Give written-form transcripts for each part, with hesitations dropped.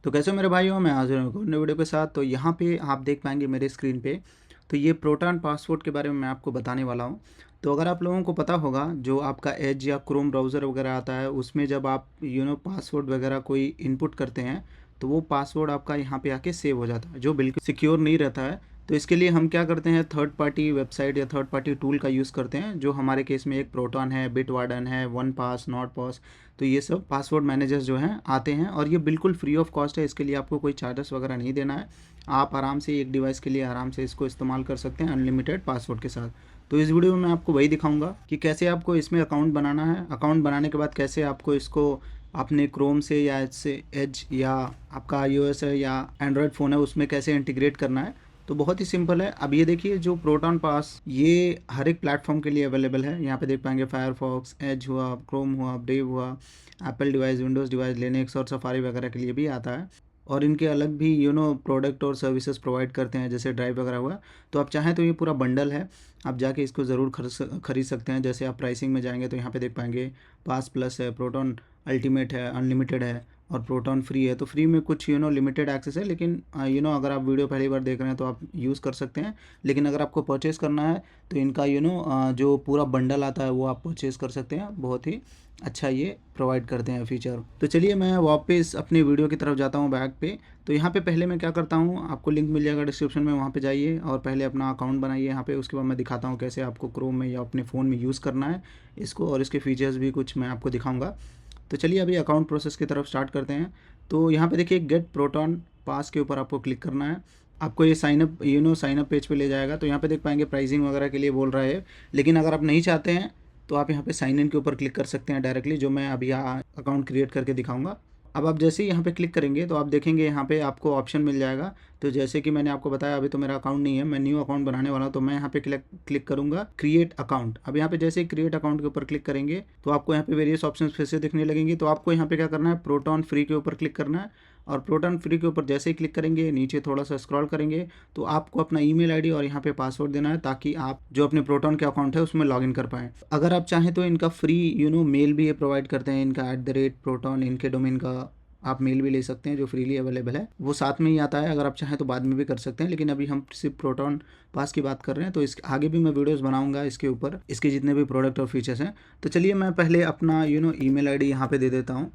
तो कैसे हो मेरे भाइयों, मैं हाजिर हूँ एक और नई वीडियो के साथ। तो यहाँ पे आप देख पाएंगे मेरे स्क्रीन पे, तो ये प्रोटॉन पासवर्ड के बारे में मैं आपको बताने वाला हूँ। तो अगर आप लोगों को पता होगा, जो आपका एज या क्रोम ब्राउज़र वगैरह आता है, उसमें जब आप पासवर्ड वगैरह कोई इनपुट करते हैं, तो वो पासवर्ड आपका यहाँ पे आके सेव हो जाता है, जो बिल्कुल सिक्योर नहीं रहता है। तो इसके लिए हम क्या करते हैं, थर्ड पार्टी वेबसाइट या थर्ड पार्टी टूल का यूज़ करते हैं, जो हमारे केस में एक प्रोटॉन है, बिटवार्डन है, वन पास, नॉट पास। तो ये सब पासवर्ड मैनेजर्स जो हैं आते हैं, और ये बिल्कुल फ्री ऑफ कॉस्ट है। इसके लिए आपको कोई चार्जेस वगैरह नहीं देना है। आप आराम से एक डिवाइस के लिए आराम से इसको इस्तेमाल कर सकते हैं अनलिमिटेड पासवर्ड के साथ। तो इस वीडियो में मैं आपको वही दिखाऊंगा कि कैसे आपको इसमें अकाउंट बनाना है। अकाउंट बनाने के बाद कैसे आपको इसको अपने क्रोम से या एज या आपका iOS है या एंड्रॉयड फ़ोन है, उसमें कैसे इंटीग्रेट करना है। तो बहुत ही सिंपल है। अब ये देखिए, जो प्रोटॉन पास ये हर एक प्लेटफॉर्म के लिए अवेलेबल है। यहाँ पे देख पाएंगे फायरफॉक्स, एज हुआ, क्रोम हुआ, ब्रेव हुआ, Apple device, Windows device, Linux और सफारी वगैरह के लिए भी आता है। और इनके अलग भी प्रोडक्ट और सर्विसेज प्रोवाइड करते हैं, जैसे ड्राइव वगैरह हुआ। तो आप चाहें तो ये पूरा बंडल है, आप जाके इसको ज़रूर खरीद सकते हैं। जैसे आप प्राइसिंग में जाएंगे तो यहाँ पे देख पाएंगे पास प्लस है, प्रोटॉन अल्टीमेट है, अनलिमिटेड है, और प्रोटॉन फ्री है। तो फ्री में कुछ लिमिटेड एक्सेस है, लेकिन अगर आप वीडियो पहली बार देख रहे हैं तो आप यूज़ कर सकते हैं। लेकिन अगर आपको परचेज़ करना है तो इनका जो पूरा बंडल आता है वो आप परचेज़ कर सकते हैं। बहुत ही अच्छा ये प्रोवाइड करते हैं फीचर। तो चलिए मैं वापस अपने वीडियो की तरफ जाता हूँ बैक पे। तो यहाँ पे पहले मैं क्या करता हूँ, आपको लिंक मिल जाएगा डिस्क्रिप्शन में, वहाँ पे जाइए और पहले अपना अकाउंट बनाइए यहाँ पे। उसके बाद मैं दिखाता हूँ कैसे आपको क्रोम में या अपने फ़ोन में यूज़ करना है इसको, और इसके फीचर्स भी कुछ मैं आपको दिखाऊँगा। तो चलिए अभी अकाउंट प्रोसेस की तरफ स्टार्ट करते हैं। तो यहाँ पे देखिए, गेट प्रोटॉन पास के ऊपर आपको क्लिक करना है। आपको ये साइनअप पेज पे ले जाएगा। तो यहाँ पे देख पाएंगे प्राइसिंग वगैरह के लिए बोल रहा है, लेकिन अगर आप नहीं चाहते हैं तो आप यहाँ पे साइन इन के ऊपर क्लिक कर सकते हैं डायरेक्टली, जो मैं अभी यहाँ अकाउंट क्रिएट करके दिखाऊंगा। अब आप जैसे ही यहाँ पे क्लिक करेंगे तो आप देखेंगे यहाँ पे आपको ऑप्शन मिल जाएगा। तो जैसे कि मैंने आपको बताया, अभी तो मेरा अकाउंट नहीं है, मैं न्यू अकाउंट बनाने वाला हूँ। तो मैं यहाँ पे क्लिक करूँगा क्रिएट अकाउंट। अब यहाँ पे जैसे ही क्रिएट अकाउंट के ऊपर क्लिक करेंगे तो आपको यहाँ पे वेरियस ऑप्शन फिर से दिखने लगेंगे। तो आपको यहाँ पे क्या करना है, प्रोटॉन फ्री के ऊपर क्लिक करना है। और प्रोटॉन फ्री के ऊपर जैसे ही क्लिक करेंगे, नीचे थोड़ा सा स्क्रॉल करेंगे तो आपको अपना ईमेल आईडी और यहाँ पे पासवर्ड देना है, ताकि आप जो अपने प्रोटॉन के अकाउंट है उसमें लॉगिन कर पाएँ। अगर आप चाहें तो इनका फ्री मेल भी ये प्रोवाइड करते हैं, इनका @proton, इनके डोमेन का आप मेल भी ले सकते हैं, जो फ्रीली अवेलेबल है। वो साथ में ही आता है, अगर आप चाहें तो बाद में भी कर सकते हैं, लेकिन अभी हम सिर्फ प्रोटॉन पास की बात कर रहे हैं। तो इस आगे भी मैं वीडियोस बनाऊंगा इसके ऊपर, इसके जितने भी प्रोडक्ट और फीचर्स हैं। तो चलिए मैं पहले अपना ईमेल आईडी यहाँ पे दे देता हूँ।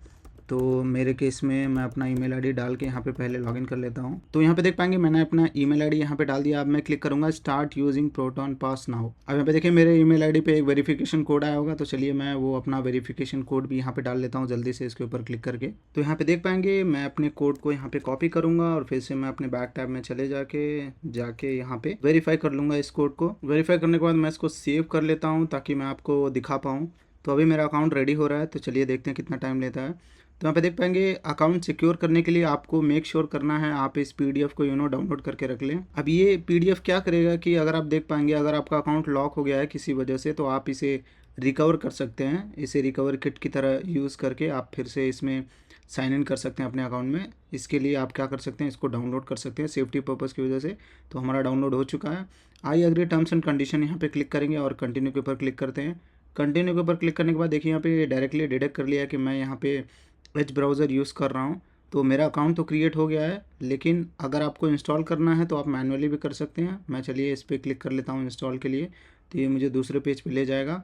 तो मेरे केस में मैं अपना ईमेल आईडी डाल के यहाँ पे पहले लॉगिन कर लेता हूँ। तो यहाँ पे देख पाएंगे मैंने अपना ईमेल आईडी यहाँ पे डाल दिया। अब मैं क्लिक करूँगा स्टार्ट यूजिंग प्रोटॉन पास नाउ। अब यहाँ पे देखिए मेरे ईमेल आईडी पे एक वेरिफिकेशन कोड आया होगा। तो चलिए मैं वो अपना वेरिफिकेशन कोड भी यहाँ पे डाल लेता हूँ जल्दी से, इसके ऊपर क्लिक करके। तो यहाँ पे देख पाएंगे मैं अपने कोड को यहाँ पे कॉपी करूँगा, और फिर से मैं अपने बैक टैब में चले जाके यहाँ पे वेरीफाई कर लूँगा इस कोड को। वेरीफाई करने के बाद मैं इसको सेव कर लेता हूँ, ताकि मैं आपको दिखा पाऊँ। तो अभी मेरा अकाउंट रेडी हो रहा है। तो चलिए देखते हैं कितना टाइम लेता है। तो यहाँ पे देख पाएंगे अकाउंट सिक्योर करने के लिए आपको मेक श्योर करना है आप इस पीडीएफ को डाउनलोड करके रख लें। अब ये पीडीएफ क्या करेगा कि अगर आप देख पाएंगे, अगर आपका अकाउंट लॉक हो गया है किसी वजह से, तो आप इसे रिकवर कर सकते हैं। इसे रिकवर किट की तरह यूज़ करके आप फिर से इसमें साइन इन कर सकते हैं अपने अकाउंट में। इसके लिए आप क्या कर सकते हैं, इसको डाउनलोड कर सकते हैं सेफ्टी पर्पज़ की वजह से। तो हमारा डाउनलोड हो चुका है। I agree terms and condition यहाँ पे क्लिक करेंगे और कंटिन्यू के ऊपर क्लिक करते हैं। कंटिन्यू के ऊपर क्लिक करने के बाद देखिए यहाँ पे डायरेक्टली डिटेक्ट कर लिया कि मैं यहाँ पे एज ब्राउज़र यूज़ कर रहा हूँ। तो मेरा अकाउंट तो क्रिएट हो गया है, लेकिन अगर आपको इंस्टॉल करना है तो आप मैनुअली भी कर सकते हैं। मैं चलिए इस पर क्लिक कर लेता हूँ इंस्टॉल के लिए। तो ये मुझे दूसरे पेज पे ले जाएगा।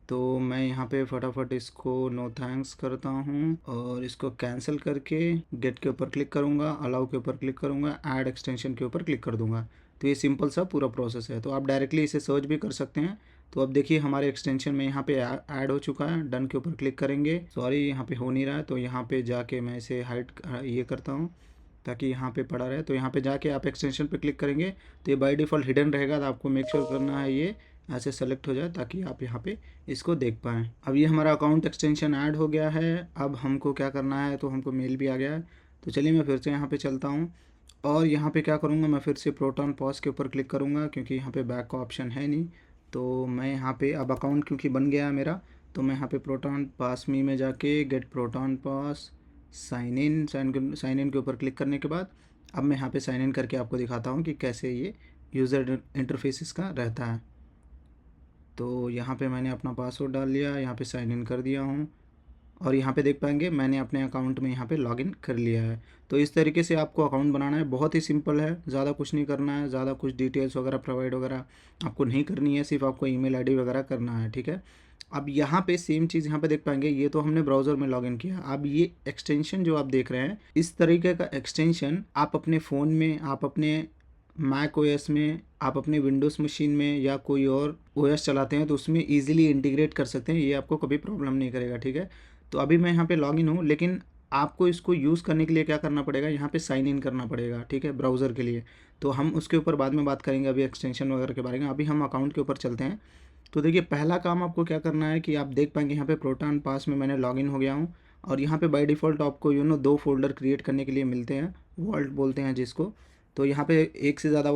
तो मैं यहाँ पे फटाफट इसको नो थैंक्स करता हूँ, और इसको कैंसिल करके गेट के ऊपर क्लिक करूँगा, अलाउ के ऊपर क्लिक करूँगा, ऐड एक्सटेंशन के ऊपर क्लिक कर दूँगा। तो ये सिंपल सा पूरा प्रोसेस है। तो आप डायरेक्टली इसे सर्च भी कर सकते हैं। तो अब देखिए हमारे एक्सटेंशन में यहाँ पे ऐड हो चुका है। डन के ऊपर क्लिक करेंगे। सॉरी यहाँ पे हो नहीं रहा है, तो यहाँ पे जाके मैं इसे हाइड ये करता हूँ ताकि यहाँ पे पड़ा रहे। तो यहाँ पे जाके आप एक्सटेंशन पे क्लिक करेंगे तो ये बाय डिफ़ॉल्ट हिडन रहेगा। तो आपको मेक श्योर करना है ये ऐसे सेलेक्ट हो जाए, ताकि आप यहाँ पे इसको देख पाएँ। अब ये हमारा अकाउंट एक्सटेंशन ऐड हो गया है। अब हमको क्या करना है, तो हमको मेल भी आ गया है। तो चलिए मैं फिर से यहाँ पे चलता हूँ, और यहाँ पे क्या करूँगा, मैं फिर से प्रोटॉन पॉज के ऊपर क्लिक करूँगा, क्योंकि यहाँ पे बैक का ऑप्शन है नहीं। तो मैं यहाँ पे अब अकाउंट क्योंकि बन गया है मेरा, तो मैं यहाँ पे प्रोटॉन पास मी में जाके get Proton Pass sign in के ऊपर क्लिक करने के बाद अब मैं यहाँ पे साइन इन करके आपको दिखाता हूँ कि कैसे ये यूज़र इंटरफेस इसका रहता है। तो यहाँ पे मैंने अपना पासवर्ड डाल लिया, यहाँ पे साइन इन कर दिया हूँ, और यहाँ पे देख पाएंगे मैंने अपने अकाउंट में यहाँ पे लॉगिन कर लिया है। तो इस तरीके से आपको अकाउंट बनाना है, बहुत ही सिंपल है, ज़्यादा कुछ नहीं करना है, ज़्यादा कुछ डिटेल्स वगैरह प्रोवाइड वगैरह आपको नहीं करनी है, सिर्फ आपको ईमेल आईडी वगैरह करना है, ठीक है। अब यहाँ पे सेम चीज़ यहाँ पे देख पाएंगे, ये तो हमने ब्राउज़र में लॉगिन किया। अब ये एक्सटेंशन जो आप देख रहे हैं, इस तरीके का एक्सटेंशन आप अपने फ़ोन में, आप अपने मैक ओएस में, आप अपने विंडोज़ मशीन में या कोई और ओएस चलाते हैं तो उसमें ईजिली इंटीग्रेट कर सकते हैं, ये आपको कभी प्रॉब्लम नहीं करेगा, ठीक है। तो अभी मैं यहाँ पे लॉगिन हूँ, लेकिन आपको इसको यूज़ करने के लिए क्या करना पड़ेगा, यहाँ पे साइन इन करना पड़ेगा, ठीक है, ब्राउज़र के लिए। तो हम उसके ऊपर बाद में बात करेंगे, अभी एक्सटेंशन वगैरह के बारे में। अभी हम अकाउंट के ऊपर चलते हैं। तो देखिए पहला काम आपको क्या करना है कि आप देख पाएंगे यहाँ पे प्रोटॉन पास में मैंने लॉगिन हो गया हूँ, और यहाँ पे बाय डिफ़ॉल्ट आपको दो फोल्डर क्रिएट करने के लिए मिलते हैं, वॉल्ट बोलते हैं जिसको। तो यहाँ पे एक से ज़्यादा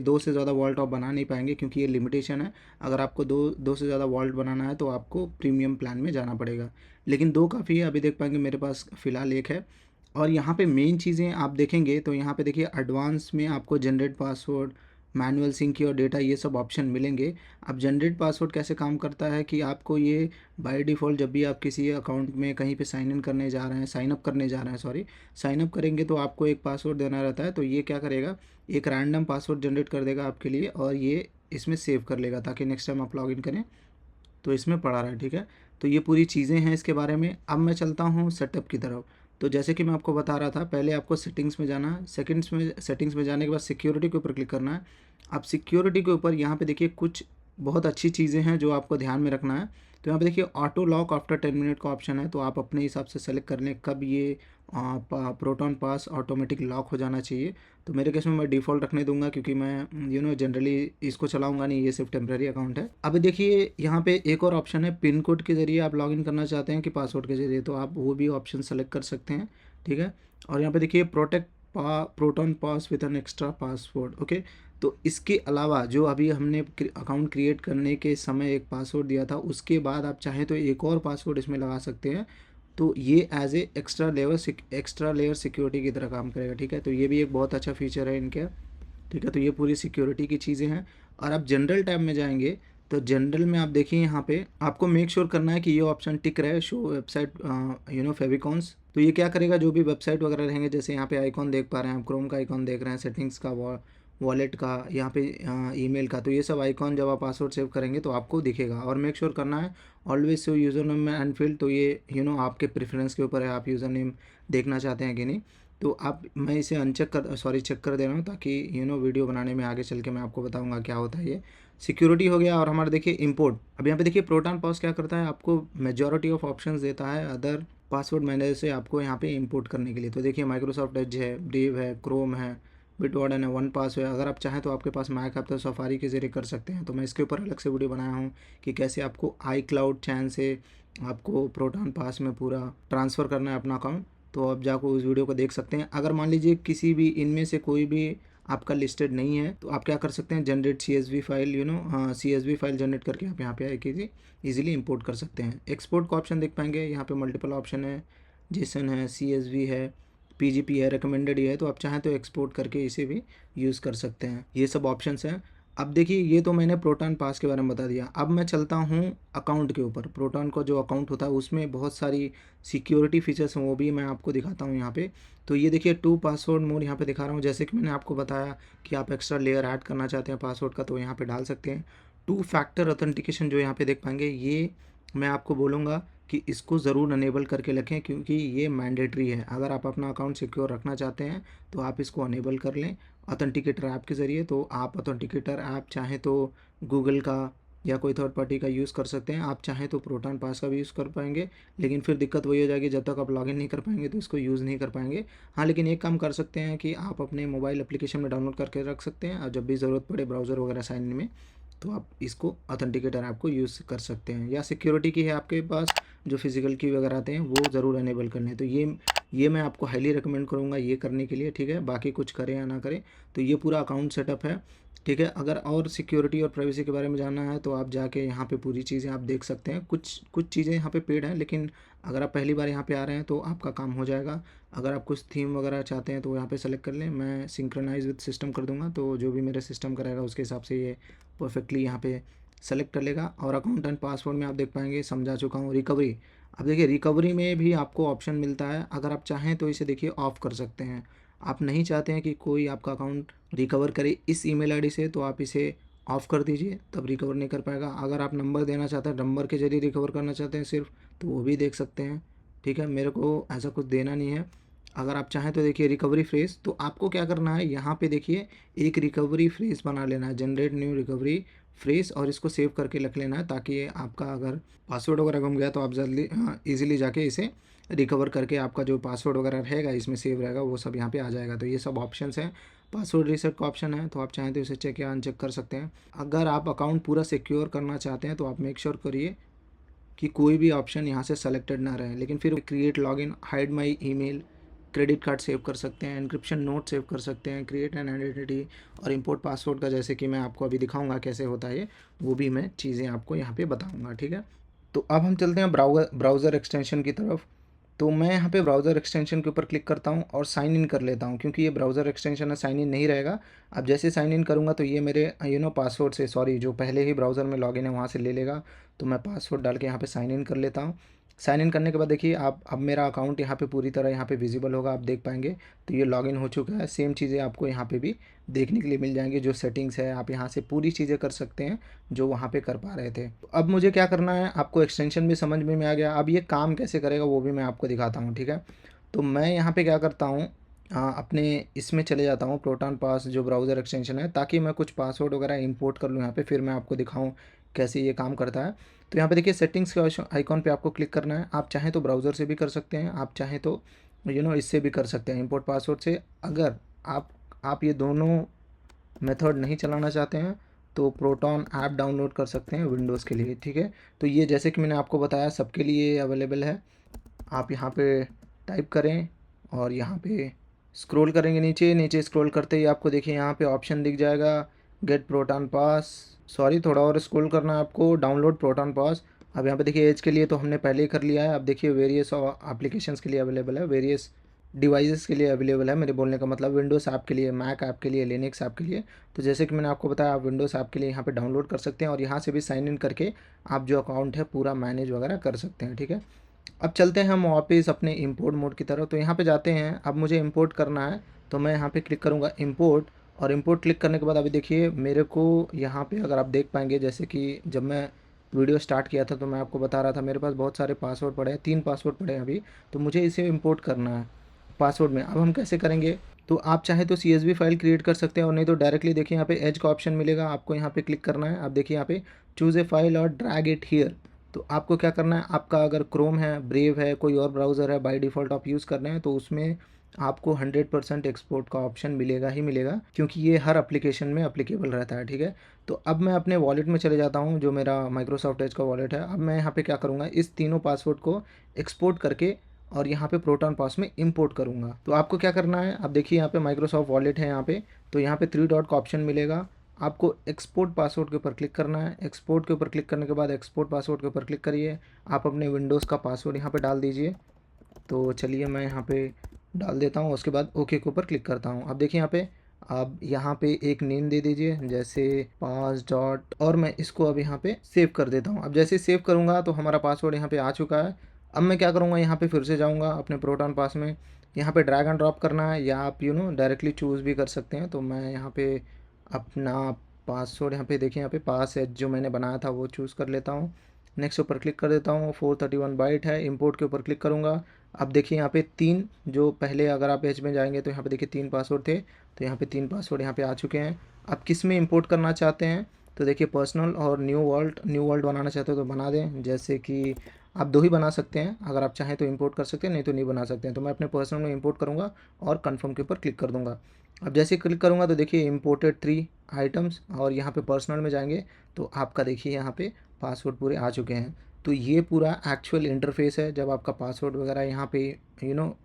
दो से ज़्यादा वॉल्ट आप बना नहीं पाएंगे, क्योंकि ये लिमिटेशन है। अगर आपको दो से ज़्यादा वॉल्ट बनाना है तो आपको प्रीमियम प्लान में जाना पड़ेगा, लेकिन दो काफ़ी है। अभी देख पाएंगे मेरे पास फ़िलहाल एक है। और यहाँ पे मेन चीज़ें आप देखेंगे तो यहाँ पे देखिए एडवांस में आपको जनरेट पासवर्ड, मैनुअल सिंक और डेटा, ये सब ऑप्शन मिलेंगे। अब जनरेट पासवर्ड कैसे काम करता है कि आपको ये बाय डिफ़ॉल्ट जब भी आप किसी अकाउंट में कहीं पे साइन इन करने जा रहे हैं, साइन अप करने जा रहे हैं, सॉरी, साइन अप करेंगे तो आपको एक पासवर्ड देना रहता है। तो ये क्या करेगा, एक रैंडम पासवर्ड जनरेट कर देगा आपके लिए, और ये इसमें सेव कर लेगा ताकि नेक्स्ट टाइम आप लॉगिन करें तो इसमें पड़ा रहा है, ठीक है। तो ये पूरी चीज़ें हैं इसके बारे में। अब मैं चलता हूँ सेटअप की तरफ। तो जैसे कि मैं आपको बता रहा था, पहले आपको सेटिंग्स में जाना है। सेटिंग्स में जाने के बाद सिक्योरिटी के ऊपर क्लिक करना है। अब सिक्योरिटी के ऊपर यहाँ पे देखिए कुछ बहुत अच्छी चीज़ें हैं जो आपको ध्यान में रखना है। तो यहाँ पे देखिए ऑटो लॉक आफ्टर 10 मिनट का ऑप्शन है, तो आप अपने हिसाब से सेलेक्ट कर लें कब ये प्रोटॉन पास ऑटोमेटिक लॉक हो जाना चाहिए। तो मेरे केस में मैं डिफ़ॉल्ट रखने दूंगा, क्योंकि मैं जनरली इसको चलाऊंगा नहीं, ये सिर्फ टेम्प्रेरी अकाउंट है। अभी देखिए यहाँ पे एक और ऑप्शन है, पिन कोड के ज़रिए आप लॉगिन करना चाहते हैं कि पासवर्ड के ज़रिए, तो आप वो भी ऑप्शन सेलेक्ट कर सकते हैं, ठीक है। और यहाँ पे देखिए protect proton pass with an extra password, okay. तो इसके अलावा जो अभी हमने अकाउंट क्रिएट करने के समय एक पासवर्ड दिया था, उसके बाद आप चाहें तो एक और पासवर्ड इसमें लगा सकते हैं। तो ये as a extra layer security की तरह काम करेगा, ठीक है। तो ये भी एक बहुत अच्छा फीचर है इनका, ठीक है। तो ये पूरी सिक्योरिटी की चीज़ें हैं। और आप जनरल टैब में जाएंगे तो जनरल में आप देखिए यहाँ पे आपको मेक श्योर करना है कि ये ऑप्शन टिक रहे, शो वेबसाइट फेविकॉन्स। तो ये क्या करेगा, जो भी वेबसाइट वगैरह रहेंगे, जैसे यहाँ पे आइकॉन देख पा रहे हैं आप, क्रोम का आइकॉन देख रहे हैं, सेटिंग्स का, वॉलेट का, यहाँ पे ईमेल का, तो ये सब आइकॉन जब आप पासवर्ड सेव करेंगे तो आपको दिखेगा। और मेक श्योर करना है always show user name and field. तो ये आपके प्रेफरेंस के ऊपर है, आप यूज़र नेम देखना चाहते हैं कि नहीं। तो आप मैं इसे चेक कर दे रहा हूँ, ताकि वीडियो बनाने में आगे चल के मैं आपको बताऊँगा क्या होता है। ये सिक्योरिटी हो गया। और हमारा देखिए इंपोर्ट, अब यहाँ पे देखिए प्रोटॉन पास क्या करता है, आपको मेजॉरिटी ऑफ ऑप्शंस देता है अदर पासवर्ड मैनेजर से आपको यहाँ पे इंपोर्ट करने के लिए। तो देखिए माइक्रोसॉफ्ट एज है, ब्रेव है, क्रोम है, बिटवार्डन है, वन पास है। अगर आप चाहें तो आपके पास मैक है तो सफारी के ज़रिए कर सकते हैं। तो मैं इसके ऊपर अलग से वीडियो बनाया हूँ कि कैसे आपको आई क्लाउड चैन से आपको प्रोटॉन पास में पूरा ट्रांसफ़र करना है अपना अकाउंट। तो आप जाकर उस वीडियो को देख सकते हैं। अगर मान लीजिए किसी भी इनमें से कोई भी आपका लिस्टेड नहीं है, तो आप क्या कर सकते हैं, generate CSV file, CSV file generate करके आप यहाँ पे आके इजीली इंपोर्ट कर सकते हैं। एक्सपोर्ट का ऑप्शन देख पाएंगे, यहाँ पे मल्टीपल ऑप्शन है, जेसन है, CSV है, PGP है, रिकमेंडेड है। तो आप चाहें तो एक्सपोर्ट करके इसे भी यूज़ कर सकते हैं। ये सब ऑप्शंस हैं। अब देखिए ये तो मैंने प्रोटॉन पास के बारे में बता दिया। अब मैं चलता हूँ अकाउंट के ऊपर। प्रोटॉन का जो अकाउंट होता है उसमें बहुत सारी सिक्योरिटी फीचर्स हैं, वो भी मैं आपको दिखाता हूँ यहाँ पे। तो ये देखिए 2 पासवर्ड मोड यहाँ पे दिखा रहा हूँ। जैसे कि मैंने आपको बताया कि आप एक्स्ट्रा लेयर ऐड करना चाहते हैं पासवर्ड का, तो यहाँ पे डाल सकते हैं। 2 फैक्टर ऑथेंटिकेशन जो यहाँ पे देख पाएंगे, ये मैं आपको बोलूँगा कि इसको ज़रूर अनेबल करके रखें, क्योंकि ये मैंडेटरी है। अगर आप अपना अकाउंट सिक्योर रखना चाहते हैं तो आप इसको अनेबल कर लें ऑथेंटिकेटर ऐप के ज़रिए। तो आप ऑथेंटिकेटर ऐप चाहें तो गूगल का या कोई थर्ड पार्टी का यूज़ कर सकते हैं, आप चाहें तो प्रोटॉन पास का भी यूज़ कर पाएंगे। लेकिन फिर दिक्कत वही हो जाएगी, जब तक आप लॉगिन नहीं कर पाएंगे तो इसको यूज़ नहीं कर पाएंगे। हाँ, लेकिन एक काम कर सकते हैं कि आप अपने मोबाइल एप्लीकेशन में डाउनलोड करके रख सकते हैं, और जब भी ज़रूरत पड़े ब्राउज़र वगैरह साइन इन में, तो आप इसको ऑथेंटिकेटर ऐप को यूज़ कर सकते हैं। या सिक्योरिटी की है आपके पास, जो फिजिकल की वगैरह आते हैं वो ज़रूर अनेबल करने हैं। तो ये मैं आपको हाईली रिकमेंड करूँगा ये करने के लिए, ठीक है। बाकी कुछ करें या ना करें, तो ये पूरा अकाउंट सेटअप है, ठीक है। अगर और सिक्योरिटी और प्राइवेसी के बारे में जानना है तो आप जाके यहाँ पे पूरी चीज़ें आप देख सकते हैं। कुछ चीज़ें यहाँ पे पेड हैं, लेकिन अगर आप पहली बार यहाँ पे आ रहे हैं तो आपका काम हो जाएगा। अगर आप कुछ थीम वगैरह चाहते हैं तो यहाँ पे सेलेक्ट कर लें, मैं सिंक्रोनाइज विद सिस्टम कर दूँगा। तो जो भी मेरे सिस्टम का रहेगा उसके हिसाब से ये परफेक्टली यहाँ पे सेलेक्ट कर लेगा। और अकाउंट एंड पासवर्ड में आप देख पाएंगे समझा चुका हूँ रिकवरी। अब देखिए रिकवरी में भी आपको ऑप्शन मिलता है, अगर आप चाहें तो इसे देखिए ऑफ़ कर सकते हैं। आप नहीं चाहते हैं कि कोई आपका अकाउंट रिकवर करे इस ईमेल आईडी से, तो आप इसे ऑफ़ कर दीजिए, तब रिकवर नहीं कर पाएगा। अगर आप नंबर देना चाहते हैं, नंबर के ज़रिए रिकवर करना चाहते हैं सिर्फ, तो वो भी देख सकते हैं। ठीक है, मेरे को ऐसा कुछ देना नहीं है। अगर आप चाहें तो देखिए रिकवरी फ्रेज़, तो आपको क्या करना है, यहाँ पे देखिए एक रिकवरी फ्रेज़ बना लेना है, जनरेट न्यू रिकवरी फ्रेज़, और इसको सेव करके रख लेना है, ताकि ये आपका अगर पासवर्ड वगैरह गुम गया तो आप जल्दी ईज़िली जाके इसे रिकवर करके आपका जो पासवर्ड वगैरह रहेगा इसमें सेव रहेगा, वो सब यहाँ पे आ जाएगा। तो ये सब ऑप्शंस हैं। पासवर्ड रीसेट का ऑप्शन है, तो आप चाहें तो इसे चेक या अनचेक कर सकते हैं। अगर आप अकाउंट पूरा सिक्योर करना चाहते हैं तो आप मेक श्योर करिए कि कोई भी ऑप्शन यहाँ से सेलेक्टेड ना रहे। लेकिन फिर create login, hide my email, credit card save कर सकते हैं, एन्क्रिप्शन नोट सेव कर सकते हैं, क्रिएट एन आइडेंटिटी और इंपोर्ट पासवर्ड का, जैसे कि मैं आपको अभी दिखाऊंगा कैसे होता है ये, वो भी मैं चीज़ें आपको यहाँ पे बताऊंगा। ठीक है, तो अब हम चलते हैं ब्राउज़र एक्सटेंशन की तरफ। तो मैं यहाँ पे ब्राउज़र एक्सटेंशन के ऊपर क्लिक करता हूँ और साइन इन कर लेता हूँ, क्योंकि ये ब्राउज़र एक्सटेंशन है, साइन इन नहीं रहेगा। अब जैसे साइन इन करूँगा तो ये मेरे पासवर्ड से, सॉरी, जो पहले ही ब्राउज़र में लॉगिन है वहाँ से ले लेगा। तो मैं पासवर्ड डाल के यहाँ पे साइन इन कर लेता हूँ। साइन इन करने के बाद देखिए आप, अब मेरा अकाउंट यहाँ पे पूरी तरह यहाँ पे विजिबल होगा, आप देख पाएंगे। तो ये लॉगिन हो चुका है। सेम चीज़ें आपको यहाँ पे भी देखने के लिए मिल जाएंगी। जो सेटिंग्स है आप यहाँ से पूरी चीज़ें कर सकते हैं जो वहाँ पे कर पा रहे थे। तो अब मुझे क्या करना है, आपको एक्सटेंशन भी समझ में आ गया, अब ये काम कैसे करेगा वो भी मैं आपको दिखाता हूँ। ठीक है, तो मैं यहाँ पे क्या करता हूँ, अपने इसमें चले जाता हूँ, प्रोटॉन पास जो ब्राउज़र एक्सटेंशन है, ताकि मैं कुछ पासवर्ड वगैरह इंपोर्ट कर लूँ यहाँ पे, फिर मैं आपको दिखाऊँ कैसे ये काम करता है। तो यहाँ पे देखिए सेटिंग्स के आइकॉन पे आपको क्लिक करना है। आप चाहें तो ब्राउज़र से भी कर सकते हैं, आप चाहें तो इससे भी कर सकते हैं, इंपोर्ट पासवर्ड से। अगर आप ये दोनों मेथड नहीं चलाना चाहते हैं तो प्रोटॉन ऐप डाउनलोड कर सकते हैं विंडोज़ के लिए। ठीक है, तो ये जैसे कि मैंने आपको बताया सबके लिए अवेलेबल है। आप यहाँ पे टाइप करें और यहाँ पे स्क्रॉल करेंगे, नीचे नीचे स्क्रॉल करते ही आपको देखिए यहाँ पे ऑप्शन दिख जाएगा, गेट प्रोटॉन पास, सॉरी थोड़ा और स्क्रॉल करना है आपको, डाउनलोड प्रोटॉन पास। अब यहाँ पे देखिए एज के लिए तो हमने पहले ही कर लिया है। अब देखिए वेरियस एप्लीकेशंस के लिए अवेलेबल है, वेरियस डिवाइसेस के लिए अवेलेबल है। मेरे बोलने का मतलब विंडोज़ ऐप के लिए, मैक ऐप के लिए, लिनक्स ऐप के लिए। तो जैसे कि मैंने आपको बताया, आप विंडोज़ ऐप के लिए यहाँ पे डाउनलोड कर सकते हैं और यहाँ से भी साइन इन करके आप जो अकाउंट है पूरा मैनेज वगैरह कर सकते हैं। ठीक है, अब चलते हैं हम वापस अपने इंपोर्ट मोड की तरफ। तो यहाँ पे जाते हैं, अब मुझे इंपोर्ट करना है, तो मैं यहाँ पे क्लिक करूँगा इंपोर्ट, और इंपोर्ट क्लिक करने के बाद अभी देखिए मेरे को यहाँ पे, अगर आप देख पाएंगे, जैसे कि जब मैं वीडियो स्टार्ट किया था तो मैं आपको बता रहा था मेरे पास बहुत सारे पासवर्ड पड़े हैं, 3 पासवर्ड पड़े हैं अभी। तो मुझे इसे इंपोर्ट करना है पासवर्ड में। अब हम कैसे करेंगे, तो आप चाहे तो CSV फाइल क्रिएट कर सकते हैं, और नहीं तो डायरेक्टली देखिए यहाँ पे एज का ऑप्शन मिलेगा, आपको यहाँ पे क्लिक करना है। आप देखिए यहाँ पे चूज़ ए फाइल और ड्रैग इट हियर। तो आपको क्या करना है, आपका अगर क्रोम है, ब्रेव है, कोई और ब्राउज़र है बाय डिफ़ॉल्ट आप यूज़ कर रहे हैं, तो उसमें आपको 100% एक्सपोर्ट का ऑप्शन मिलेगा ही मिलेगा, क्योंकि ये हर एप्लीकेशन में एप्लीकेबल रहता है। ठीक है, तो अब मैं अपने वॉलेट में चले जाता हूँ, जो मेरा माइक्रोसॉफ्ट एज का वॉलेट है। अब मैं यहाँ पे क्या करूँगा, इस तीनों पासवर्ड को एक्सपोर्ट करके और यहाँ पे प्रोटॉन पास में इंपोर्ट करूँगा। तो आपको क्या करना है, अब देखिए यहाँ पे माइक्रोसॉफ्ट वॉलेट है यहाँ पे, तो यहाँ पे 3 डॉट का ऑप्शन मिलेगा। आपको एक्सपोर्ट पासवर्ड के ऊपर क्लिक करना है। एक्सपोर्ट के ऊपर क्लिक करने के बाद एक्सपोर्ट पासवर्ड के ऊपर क्लिक करिए। आप अपने विंडोज़ का पासवर्ड यहाँ पे डाल दीजिए। तो चलिए मैं यहाँ पे डाल देता हूँ, उसके बाद ओके के ऊपर क्लिक करता हूँ। अब देखिए यहाँ पे, आप यहाँ पे एक नेम दे दीजिए, जैसे पास डॉट, और मैं इसको अब यहाँ पे सेव कर देता हूँ। अब जैसे सेव करूँगा तो हमारा पासवर्ड यहाँ पे आ चुका है। अब मैं क्या करूँगा, यहाँ पे फिर से जाऊँगा अपने प्रोटॉन पास में, यहाँ पे ड्रैग एंड ड्रॉप करना है, या आप डायरेक्टली चूज़ भी कर सकते हैं। तो मैं यहाँ पे अपना पासवर्ड यहाँ पे देखिए, यहाँ पे पास है जो मैंने बनाया था वो चूज़ कर लेता हूँ। नेक्स्ट ऊपर क्लिक कर देता हूँ, 431 बाइट है। इंपोर्ट के ऊपर क्लिक करूँगा। अब देखिए यहाँ पे 3, जो पहले अगर आप पेज में जाएंगे तो यहाँ पे देखिए 3 पासवर्ड थे, तो यहाँ पे 3 पासवर्ड यहाँ पे आ चुके हैं। अब किस में इंपोर्ट करना चाहते हैं, तो देखिए पर्सनल और न्यू वर्ल्ड बनाना चाहते हो तो बना दें, जैसे कि आप 2 ही बना सकते हैं, अगर आप चाहें तो इंपोर्ट कर सकते हैं, नहीं तो नहीं बना सकते हैं। तो मैं अपने पर्सनल में इंपोर्ट करूँगा और कन्फर्म के ऊपर क्लिक कर दूँगा। अब जैसे क्लिक करूँगा तो देखिए इंपोर्टेड 3 आइटम्स, और यहाँ पे पर्सनल में जाएंगे तो आपका देखिए यहाँ पे पासवर्ड पूरे आ चुके हैं। तो ये पूरा एक्चुअल इंटरफेस है जब आपका पासवर्ड वगैरह यहाँ पे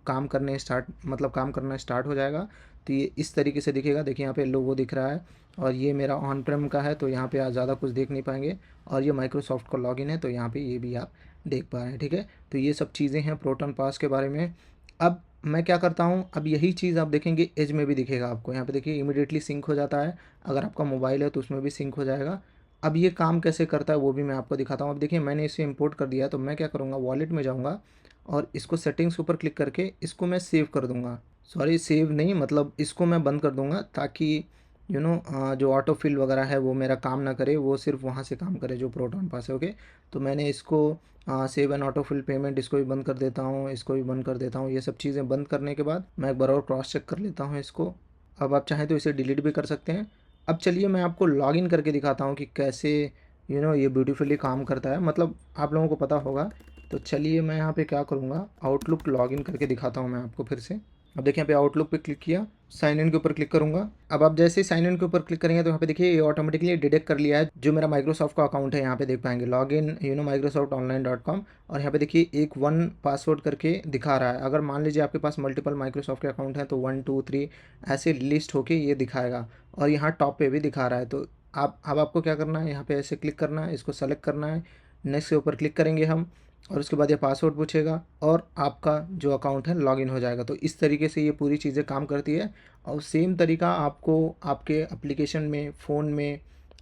काम करना स्टार्ट हो जाएगा, तो ये इस तरीके से दिखेगा। देखिए यहाँ पे लोगो दिख रहा है, और ये मेरा ऑन प्रेम का है, तो यहाँ पे आप ज़्यादा कुछ देख नहीं पाएंगे, और ये माइक्रोसॉफ्ट का लॉगिन है, तो यहाँ पे ये भी आप देख पा रहे हैं। ठीक है, तो ये सब चीज़ें हैं प्रोटॉन पास के बारे में। अब मैं क्या करता हूँ, अब यही चीज़ आप देखेंगे एज में भी दिखेगा आपको। यहाँ पे देखिए इमीडिएटली सिंक हो जाता है, अगर आपका मोबाइल है तो उसमें भी सिंक हो जाएगा। अब ये काम कैसे करता है वो भी मैं आपको दिखाता हूँ। अब देखिए मैंने इसे इंपोर्ट कर दिया है, तो मैं क्या करूँगा, वॉलेट में जाऊँगा और इसको सेटिंग्स के ऊपर क्लिक करके इसको मैं सेव कर दूँगा। सॉरी, सेव नहीं, मतलब इसको मैं बंद कर दूँगा, ताकि जो ऑटो फिल वगैरह है वो मेरा काम ना करे, वो सिर्फ वहाँ से काम करे जो प्रोटॉन पास है। ओके, तो मैंने इसको save and autofill payment, इसको भी बंद कर देता हूँ, इसको भी बंद कर देता हूँ। ये सब चीज़ें बंद करने के बाद मैं एक बार और क्रॉस चेक कर लेता हूँ इसको। अब आप चाहें तो इसे डिलीट भी कर सकते हैं। अब चलिए मैं आपको लॉगिन करके दिखाता हूँ कि कैसे ये ब्यूटीफुली काम करता है, मतलब आप लोगों को पता होगा। तो चलिए मैं यहाँ पे क्या करूँगा, आउटलुक लॉगिन करके दिखाता हूँ मैं आपको फिर से। अब देखिए यहाँ पे आउटलुक पे क्लिक किया, साइन इन के ऊपर क्लिक करूँगा। अब आप जैसे ही साइन इन के ऊपर क्लिक करेंगे तो यहाँ पे देखिए ये ऑटोमेटिकली डिटेक्ट कर लिया है जो मेरा माइक्रोसॉफ्ट का अकाउंट है। यहाँ पे देख पाएंगे लॉग इन microsoftonline.com, और यहाँ पे देखिए एक 1 पासवर्ड करके दिखा रहा है। अगर मान लीजिए आपके पास मल्टीपल माइक्रोसॉफ्ट के अकाउंट हैं तो 1 2 3 ऐसे लिस्ट होके ये दिखाएगा, और यहाँ टॉप पे भी दिखा रहा है। तो आप अब आपको क्या करना है, यहाँ पे ऐसे क्लिक करना है, इसको सेलेक्ट करना है, नेक्स्ट के ऊपर क्लिक करेंगे हम, और उसके बाद ये पासवर्ड पूछेगा और आपका जो अकाउंट है लॉगिन हो जाएगा। तो इस तरीके से ये पूरी चीज़ें काम करती है। और सेम तरीका आपको आपके एप्लीकेशन में, फ़ोन में,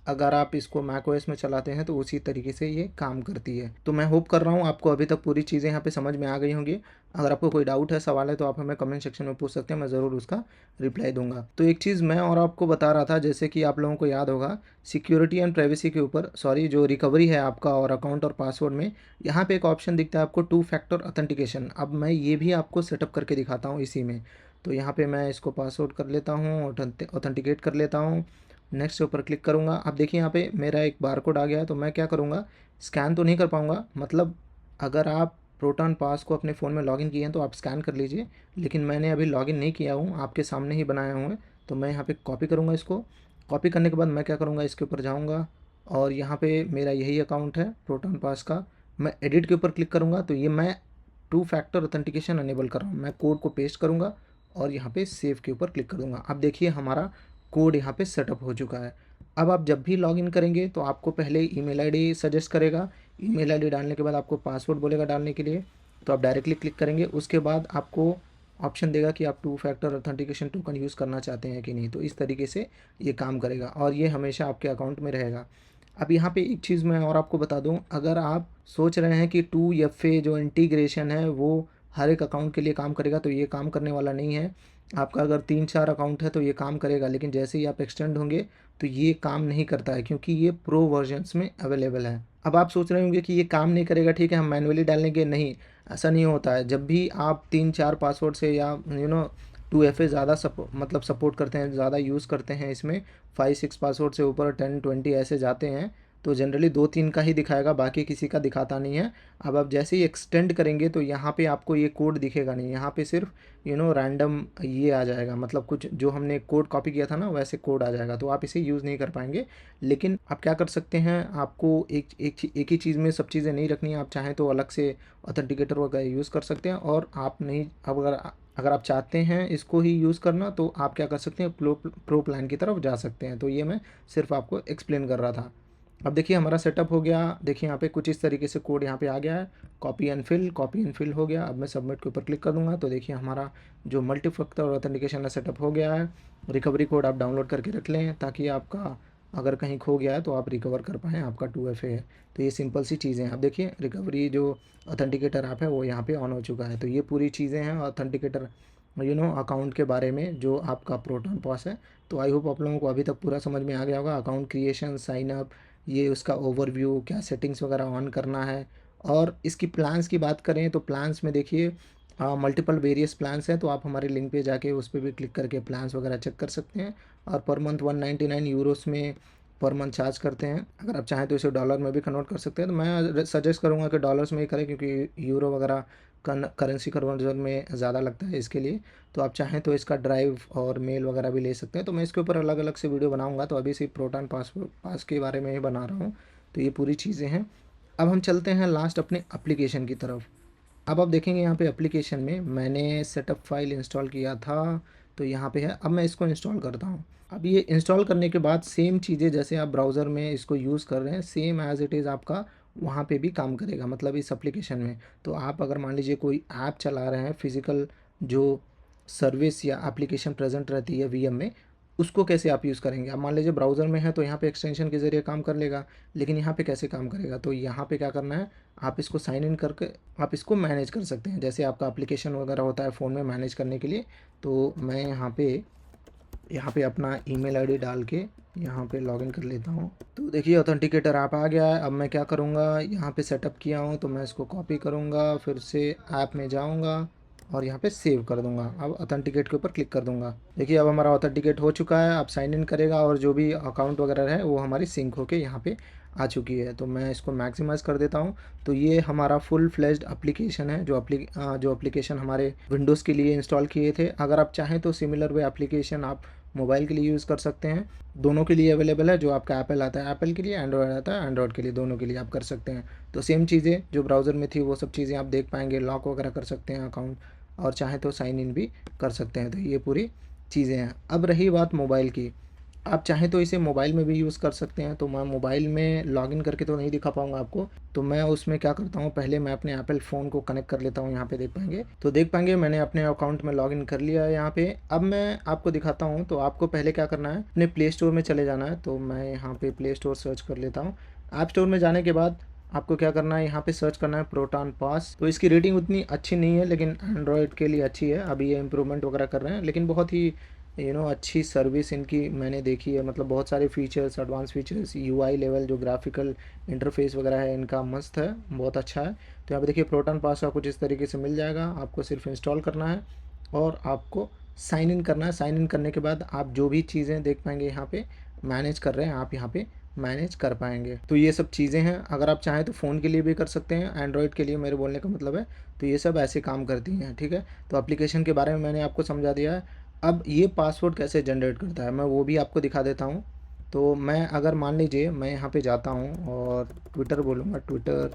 अगर आप इसको मैकओएस में चलाते हैं तो उसी तरीके से ये काम करती है। तो मैं होप कर रहा हूँ आपको अभी तक पूरी चीज़ें यहाँ पे समझ में आ गई होंगी। अगर आपको कोई डाउट है, सवाल है, तो आप हमें कमेंट सेक्शन में पूछ सकते हैं, मैं ज़रूर उसका रिप्लाई दूंगा। तो एक चीज़ मैं और आपको बता रहा था, जैसे कि आप लोगों को याद होगा सिक्योरिटी एंड प्राइवेसी के ऊपर, सॉरी, जो रिकवरी है आपका और अकाउंट और पासवर्ड में, यहाँ पे एक ऑप्शन दिखता है आपको 2 फैक्टर ऑथेंटिकेशन। अब मैं ये भी आपको सेटअप करके दिखाता हूँ इसी में। तो यहाँ पे मैं इसको पासवर्ड कर लेता हूँ, ऑथेंटिकेट कर लेता हूँ, नेक्स्ट के ऊपर क्लिक करूँगा। अब देखिए यहाँ पे मेरा एक बारकोड आ गया है। तो मैं क्या करूँगा, स्कैन तो नहीं कर पाऊँगा, मतलब अगर आप प्रोटॉन पास को अपने फ़ोन में लॉगिन किए हैं तो आप स्कैन कर लीजिए, लेकिन मैंने अभी लॉगिन नहीं किया हूँ, आपके सामने ही बनाया हुआ है। तो मैं यहाँ पे कॉपी करूँगा इसको। कॉपी करने के बाद मैं क्या करूँगा, इसके ऊपर जाऊँगा और यहाँ पे मेरा यही अकाउंट है प्रोटॉन पास का। मैं एडिट के ऊपर क्लिक करूँगा, तो ये मैं 2 फैक्टर ऑथेंटिकेशन अनेबल कर रहा हूँ। मैं कोड को पेस्ट करूँगा और यहाँ पे सेव के ऊपर क्लिक कर दूँगा। अब देखिए हमारा कोड यहाँ पे सेटअप हो चुका है। अब आप जब भी लॉगिन करेंगे तो आपको पहले ईमेल आईडी सजेस्ट करेगा। ईमेल आईडी डालने के बाद आपको पासवर्ड बोलेगा डालने के लिए, तो आप डायरेक्टली क्लिक करेंगे। उसके बाद आपको ऑप्शन देगा कि आप 2 फैक्टर ऑथेंटिकेशन टोकन यूज़ करना चाहते हैं कि नहीं। तो इस तरीके से ये काम करेगा और ये हमेशा आपके अकाउंट में रहेगा। अब यहाँ पे एक चीज़ मैं और आपको बता दूँ, अगर आप सोच रहे हैं कि 2FA जो इंटीग्रेशन है वो हर एक अकाउंट के लिए काम करेगा, तो ये काम करने वाला नहीं है। आपका अगर 3-4 अकाउंट है तो ये काम करेगा, लेकिन जैसे ही आप एक्सटेंड होंगे तो ये काम नहीं करता है, क्योंकि ये प्रो वर्जन्स में अवेलेबल है। अब आप सोच रहे होंगे कि ये काम नहीं करेगा, ठीक है, हम मैनुअली डालेंगे। नहीं, ऐसा नहीं होता है। जब भी आप 3-4 पासवर्ड से या 2FA ज़्यादा सपोर्ट करते हैं, ज़्यादा यूज़ करते हैं, इसमें 5-6 पासवर्ड से ऊपर 10-20 ऐसे जाते हैं, तो जनरली 2-3 का ही दिखाएगा, बाकी किसी का दिखाता नहीं है। अब आप जैसे ही एक्सटेंड करेंगे तो यहाँ पे आपको ये कोड दिखेगा नहीं, यहाँ पे सिर्फ रैंडम ये आ जाएगा, मतलब कुछ जो हमने कोड कॉपी किया था ना वैसे कोड आ जाएगा, तो आप इसे यूज़ नहीं कर पाएंगे। लेकिन आप क्या कर सकते हैं, आपको एक ही चीज़ में सब चीज़ें नहीं रखनी है। आप चाहें तो अलग से ऑथेंटिकेटर वगैरह यूज़ कर सकते हैं, और आप नहीं, अब अगर आप चाहते हैं इसको ही यूज़ करना तो आप क्या कर सकते हैं, प्रो प्लान की तरफ जा सकते हैं। तो ये मैं सिर्फ आपको एक्सप्लेन कर रहा था। अब देखिए हमारा सेटअप हो गया। देखिए यहाँ पे कुछ इस तरीके से कोड यहाँ पे आ गया है, कॉपी एंड फिल हो गया। अब मैं सबमिट के ऊपर क्लिक कर दूंगा तो देखिए हमारा जो मल्टी फैक्टर ऑथेंटिकेशन का सेटअप हो गया है। रिकवरी कोड आप डाउनलोड करके रख लें, ताकि आपका अगर कहीं खो गया है तो आप रिकवर कर पाएँ, आपका 2FA है। तो ये सिंपल सी चीज़ें हैं। अब देखिए रिकवरी जो ऑथेंटिकेटर ऐप है वो यहाँ पे ऑन हो चुका है। तो ये पूरी चीज़ें हैं ऑथेंटिकेटर अकाउंट के बारे में जो आपका प्रोटॉन पास है। तो आई होप आप लोगों को अभी तक पूरा समझ में आ गया होगा। अकाउंट क्रिएशन, साइन अप, ये उसका ओवरव्यू, क्या सेटिंग्स वगैरह ऑन करना है। और इसकी प्लान्स की बात करें तो प्लान्स में देखिए मल्टीपल वेरियस प्लान्स हैं, तो आप हमारे लिंक पे जाके उस पर भी क्लिक करके प्लान्स वगैरह चेक कर सकते हैं। और पर मंथ 199 यूरोस में पर मंथ चार्ज करते हैं। अगर आप चाहें तो इसे डॉलर में भी कन्वर्ट कर सकते हैं, तो मैं सजेस्ट करूँगा कि डॉलर्स में ही करें, क्योंकि यूरो वगैरह करेंसी कन्वर्जन में ज़्यादा लगता है इसके लिए। तो आप चाहें तो इसका ड्राइव और मेल वगैरह भी ले सकते हैं। तो मैं इसके ऊपर अलग अलग से वीडियो बनाऊंगा, तो अभी सिर्फ प्रोटॉन पास के बारे में ही बना रहा हूँ। तो ये पूरी चीज़ें हैं। अब हम चलते हैं लास्ट अपने एप्लीकेशन की तरफ। अब आप देखेंगे यहाँ पे एप्लीकेशन में मैंने सेटअप फाइल इंस्टॉल किया था, तो यहाँ पे है। अब मैं इसको इंस्टॉल करता हूँ। अब ये इंस्टॉल करने के बाद सेम चीज़ें जैसे आप ब्राउज़र में इसको यूज़ कर रहे हैं, सेम एज़ इट इज़ आपका वहाँ पे भी काम करेगा, मतलब इस एप्लीकेशन में। तो आप अगर मान लीजिए कोई ऐप चला रहे हैं, फिज़िकल जो सर्विस या एप्लीकेशन प्रेजेंट रहती है VM में, उसको कैसे आप यूज़ करेंगे। अब मान लीजिए ब्राउज़र में है तो यहाँ पे एक्सटेंशन के ज़रिए काम कर लेगा, लेकिन यहाँ पे कैसे काम करेगा, तो यहाँ पे क्या करना है, आप इसको साइन इन करके आप इसको मैनेज कर सकते हैं। जैसे आपका एप्लीकेशन वगैरह होता है फ़ोन में मैनेज करने के लिए, तो मैं यहाँ पे अपना ईमेल आईडी डाल के यहाँ पे लॉगिन कर लेता हूँ। तो देखिए ऑथेंटिकेटर ऐप आ गया है। अब मैं क्या करूँगा, यहाँ पे सेटअप किया हूँ तो मैं इसको कॉपी करूँगा, फिर से ऐप में जाऊँगा और यहाँ पे सेव कर दूँगा। अब ऑथेंटिकेट के ऊपर क्लिक कर दूँगा। देखिए अब हमारा ऑथेंटिकेट हो चुका है। अब साइन इन करेगा और जो भी अकाउंट वगैरह है वो हमारी सिंक होके यहाँ पे आ चुकी है। तो मैं इसको मैक्सिमाइज़ कर देता हूँ। तो ये हमारा फुल फ्लेज्ड एप्लीकेशन है जो एप्लीकेशन हमारे विंडोज़ के लिए इंस्टॉल किए थे। अगर आप चाहें तो सिमिलर वे एप्लीकेशन आप मोबाइल के लिए यूज़ कर सकते हैं। दोनों के लिए अवेलेबल है। जो आपका एप्पल आता है एप्पल के लिए, एंड्रॉयड आता है एंड्रॉयड के लिए, दोनों के लिए आप कर सकते हैं। तो सेम चीज़ें जो ब्राउज़र में थी वो सब चीज़ें आप देख पाएंगे। लॉक वगैरह कर सकते हैं अकाउंट, और चाहें तो साइन इन भी कर सकते हैं। तो ये पूरी चीज़ें हैं। अब रही बात मोबाइल की, आप चाहें तो इसे मोबाइल में भी यूज़ कर सकते हैं। तो मैं मोबाइल में लॉगिन करके तो नहीं दिखा पाऊँगा आपको, तो मैं उसमें क्या करता हूँ, पहले मैं अपने एप्पल फ़ोन को कनेक्ट कर लेता हूँ। यहाँ पे देख पाएंगे मैंने अपने अकाउंट में लॉगिन कर लिया है यहाँ पे। अब मैं आपको दिखाता हूँ। तो आपको पहले क्या करना है, अपने प्ले स्टोर में चले जाना है। तो मैं यहाँ पे प्ले स्टोर सर्च कर लेता हूँ। ऐप स्टोर में जाने के बाद आपको क्या करना है, यहाँ पे सर्च करना है प्रोटॉन पास। तो इसकी रेटिंग उतनी अच्छी नहीं है, लेकिन एंड्रॉयड के लिए अच्छी है। अभी ये इम्प्रूवमेंट वगैरह कर रहे हैं, लेकिन बहुत ही अच्छी सर्विस इनकी मैंने देखी है। मतलब बहुत सारे features, advance features, UI level जो ग्राफिकल इंटरफेस वगैरह है इनका मस्त है, बहुत अच्छा है। तो यहाँ पे देखिए प्रोटॉन पास का कुछ इस तरीके से मिल जाएगा। आपको सिर्फ इंस्टॉल करना है और आपको साइन इन करना है। साइन इन करने के बाद आप जो भी चीज़ें देख पाएंगे यहाँ पे मैनेज कर रहे हैं, आप यहाँ पे मैनेज कर पाएंगे। तो ये सब चीज़ें हैं। अगर आप चाहें तो फ़ोन के लिए भी कर सकते हैं, एंड्रॉयड के लिए मेरे बोलने का मतलब है। तो ये सब ऐसे काम करती हैं, ठीक है। तो एप्लीकेशन के बारे में मैंने आपको समझा दिया है। अब ये पासवर्ड कैसे जनरेट करता है मैं वो भी आपको दिखा देता हूँ। तो मैं अगर मान लीजिए मैं यहाँ पे जाता हूँ और ट्विटर बोलूँगा, ट्विटर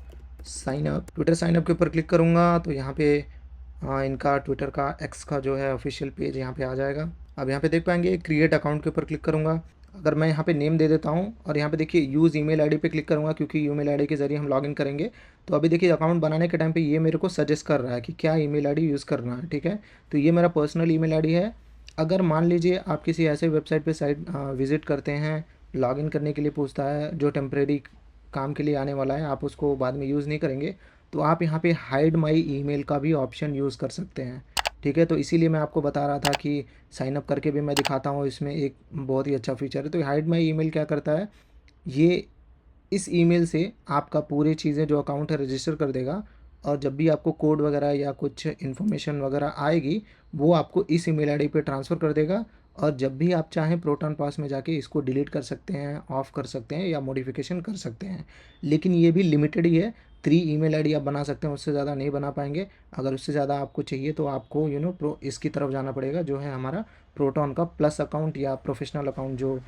साइन अप के ऊपर क्लिक करूँगा। तो यहाँ पे इनका ट्विटर का एक्स का जो है ऑफिशियल पेज यहाँ पे आ जाएगा। अब यहाँ पे देख पाएंगे क्रिएट अकाउंट के ऊपर क्लिक करूँगा। अगर मैं यहाँ पे नेम दे देता हूँ और यहाँ पे देखिए यूज़ ईमेल आईडी पे क्लिक करूँगा, क्योंकि ईमेल आईडी के ज़रिए हम लॉगिन करेंगे। तो अभी देखिए अकाउंट बनाने के टाइम पे ये मेरे को सजेस्ट कर रहा है कि क्या ईमेल आईडी यूज़ करना है, ठीक है। तो ये मेरा पर्सनल ईमेल आईडी है। अगर मान लीजिए आप किसी ऐसे वेबसाइट पे विज़िट करते हैं, लॉगिन करने के लिए पूछता है, जो टेम्परेरी काम के लिए आने वाला है, आप उसको बाद में यूज़ नहीं करेंगे, तो आप यहाँ पे हाइड माई ईमेल का भी ऑप्शन यूज़ कर सकते हैं, ठीक है। तो इसीलिए मैं आपको बता रहा था कि साइन अप करके भी मैं दिखाता हूँ। इसमें एक बहुत ही अच्छा फीचर है। तो हाइड माई ईमेल क्या करता है, ये इस ईमेल से आपका पूरी चीज़ें जो अकाउंट है रजिस्टर कर देगा, और जब भी आपको कोड वगैरह या कुछ इन्फॉर्मेशन वगैरह आएगी वो आपको इस ईमेल आईडी पे ट्रांसफ़र कर देगा। और जब भी आप चाहें प्रोटॉन पास में जाके इसको डिलीट कर सकते हैं, ऑफ़ कर सकते हैं या मॉडिफिकेशन कर सकते हैं। लेकिन ये भी लिमिटेड ही है, 3 ईमेल आईडी आप बना सकते हैं, उससे ज़्यादा नहीं बना पाएंगे। अगर उससे ज़्यादा आपको चाहिए तो आपको प्रो इसकी तरफ जाना पड़ेगा, जो है हमारा प्रोटॉन का प्लस अकाउंट या प्रोफेशनल अकाउंट जो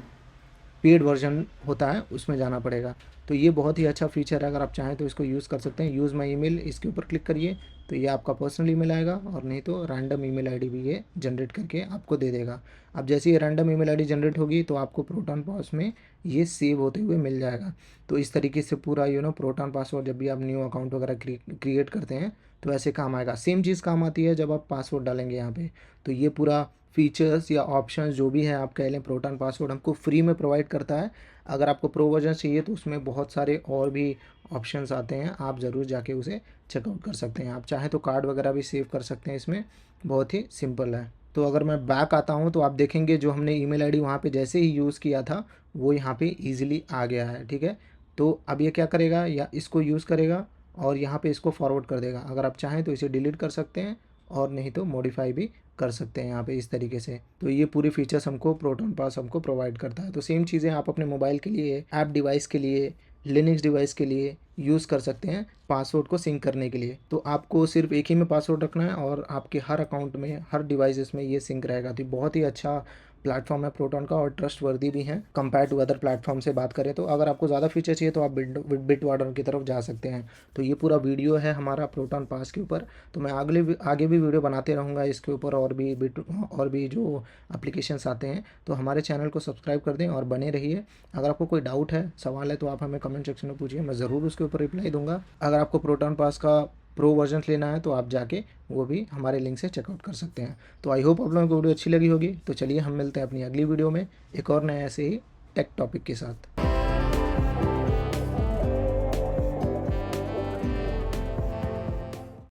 पेड वर्जन होता है उसमें जाना पड़ेगा। तो ये बहुत ही अच्छा फीचर है। अगर आप चाहें तो इसको यूज़ कर सकते हैं। यूज़ माई ईमेल, इसके ऊपर क्लिक करिए तो ये आपका पर्सनल ईमेल आएगा, और नहीं तो रैंडम ईमेल आईडी भी ये जनरेट करके आपको दे देगा। अब जैसे ये रैंडम ईमेल आईडी जनरेट होगी तो आपको प्रोटॉन पास में ये सेव होते हुए मिल जाएगा। तो इस तरीके से पूरा प्रोटॉन पासवर्ड जब भी आप न्यू अकाउंट वगैरह क्रिएट करते हैं तो ऐसे काम आएगा। सेम चीज़ काम आती है जब आप पासवर्ड डालेंगे यहाँ पे। तो ये पूरा फीचर्स या ऑप्शंस जो भी है आप कह लें, प्रोटॉन पासवर्ड हमको फ्री में प्रोवाइड करता है। अगर आपको प्रो वर्जन चाहिए तो उसमें बहुत सारे और भी ऑप्शंस आते हैं, आप ज़रूर जाके उसे चेकआउट कर सकते हैं। आप चाहें तो कार्ड वगैरह भी सेव कर सकते हैं इसमें, बहुत ही सिंपल है। तो अगर मैं बैक आता हूँ तो आप देखेंगे जो हमने ईमेल आईडी वहाँ पे जैसे ही यूज़ किया था वो यहाँ पे ईजिली आ गया है, ठीक है। तो अब ये क्या करेगा, या इसको यूज़ करेगा और यहाँ पे इसको फॉरवर्ड कर देगा। अगर आप चाहें तो इसे डिलीट कर सकते हैं, और नहीं तो मॉडिफाई भी कर सकते हैं यहाँ पे इस तरीके से। तो ये पूरी फीचर्स हमको प्रोटॉन पास हमको प्रोवाइड करता है। तो सेम चीज़ें आप अपने मोबाइल के लिए, ऐप डिवाइस के लिए, लिनक्स डिवाइस के लिए यूज़ कर सकते हैं पासवर्ड को सिंक करने के लिए। तो आपको सिर्फ एक ही में पासवर्ड रखना है और आपके हर अकाउंट में, हर डिवाइसेस में ये सिंक रहेगा। तो बहुत ही अच्छा प्लेटफॉर्म है प्रोटॉन का, और ट्रस्ट वर्दी भी है कंपेयर टू अदर प्लेटफॉर्म से बात करें तो। अगर आपको ज़्यादा फीचर चाहिए तो आप बिटवार्डर की तरफ जा सकते हैं। तो ये पूरा वीडियो है हमारा प्रोटॉन पास के ऊपर। तो मैं आगे भी वीडियो बनाते रहूँगा इसके ऊपर, और भी जो एप्लीकेशंस आते हैं। तो हमारे चैनल को सब्सक्राइब कर दें और बने रहिए। अगर आपको कोई डाउट है, सवाल है, तो आप हमें कमेंट सेक्शन में पूछिए, मैं ज़रूर उसके ऊपर रिप्लाई दूंगा। अगर आपको प्रोटॉन पास का प्रो वर्जन लेना है तो आप जाके वो भी हमारे लिंक से चेकआउट कर सकते हैं। तो आई होप आप लोगों को वीडियो अच्छी लगी होगी। तो चलिए हम मिलते हैं अपनी अगली वीडियो में एक और नए ऐसे ही टेक टॉपिक के साथ।